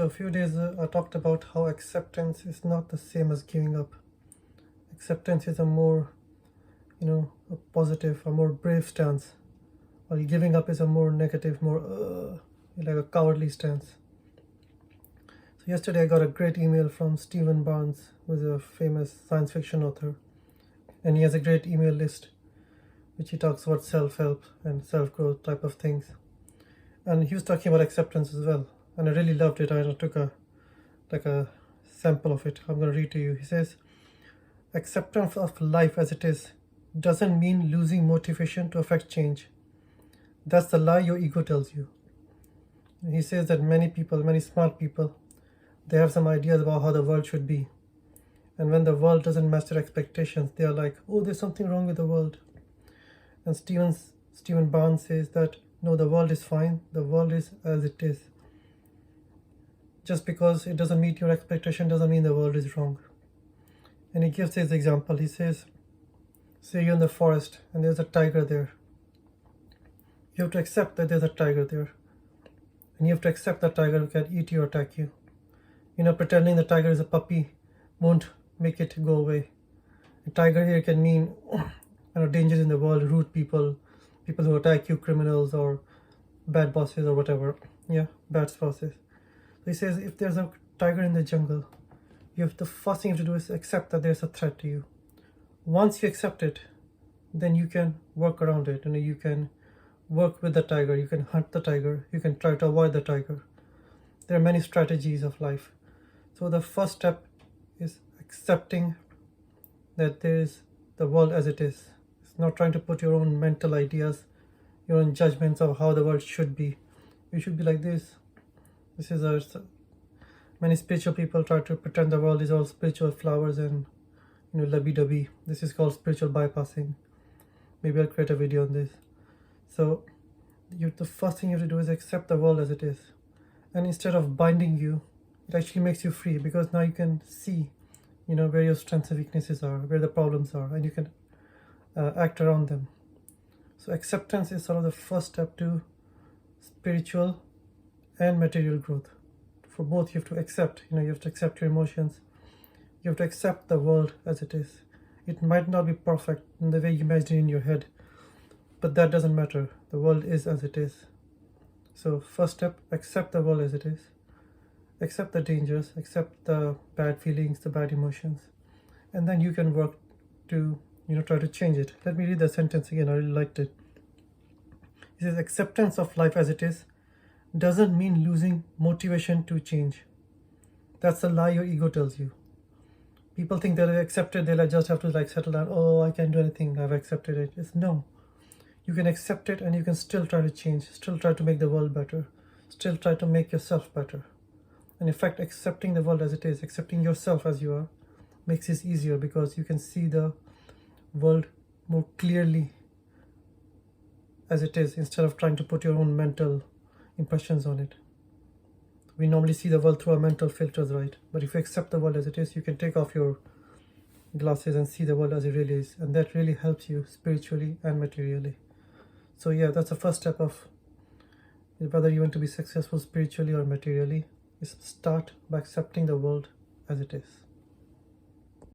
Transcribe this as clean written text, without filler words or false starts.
So a few days I talked about how acceptance is not the same as giving up. Acceptance is a more, a positive, a more brave stance, while giving up is a more negative, more like a cowardly stance. So yesterday I got a great email from Stephen Barnes, who is a famous science fiction author, and he has a great email list, which he talks about self-help and self-growth type of things. And he was talking about acceptance as well, and I really loved it. I took a sample of it. I'm going to read to you. He says, acceptance of life as it is doesn't mean losing motivation to affect change. That's the lie your ego tells you. He says that many people, many smart people, they have some ideas about how the world should be. And when the world doesn't match their expectations, they are like, oh, there's something wrong with the world. And Stephen Barnes says that, no, the world is fine. The world is as it is. Just because it doesn't meet your expectation doesn't mean the world is wrong. And he gives his example. He says, say you're in the forest and there's a tiger there. You have to accept that there's a tiger there. And you have to accept that tiger can eat you or attack you. Pretending the tiger is a puppy won't make it go away. A tiger here can mean dangers in the world, rude people who attack you, criminals or bad bosses or whatever. Yeah, bad spouses. So he says, if there's a tiger in the jungle, the first thing you have to do is accept that there's a threat to you. Once you accept it, then you can work around it, and you can work with the tiger, you can hunt the tiger, you can try to avoid the tiger. There are many strategies of life. So the first step is accepting that there is the world as it is. It's not trying to put your own mental ideas, your own judgments of how the world should be. You should be like this. Many spiritual people try to pretend the world is all spiritual flowers and lovey-dovey. This is called spiritual bypassing. Maybe I'll create a video on this. So the first thing you have to do is accept the world as it is. And instead of binding you, it actually makes you free, because now you can see, where your strengths and weaknesses are, where the problems are, and you can act around them. So acceptance is sort of the first step to spiritual and material growth. For both, you have to accept, you have to accept your emotions. You have to accept the world as it is. It might not be perfect in the way you imagine it in your head, but that doesn't matter. The world is as it is. So first step, accept the world as it is. Accept the dangers, accept the bad feelings, the bad emotions. And then you can work to, try to change it. Let me read the sentence again. I really liked it. It says, acceptance of life as it is doesn't mean losing motivation to change. That's the lie your ego tells you. People think they'll accept it, they'll just have to settle down. Oh, I can't do anything, I've accepted it. It's no. You can accept it and you can still try to change, still try to make the world better, still try to make yourself better. And in fact, accepting the world as it is, accepting yourself as you are, makes this easier, because you can see the world more clearly as it is, instead of trying to put your own mental impressions on it. We normally see the world through our mental filters, right? But if you accept the world as it is, you can take off your glasses and see the world as it really is. And that really helps you spiritually and materially. So yeah, that's the first step of whether you want to be successful spiritually or materially, is start by accepting the world as it is.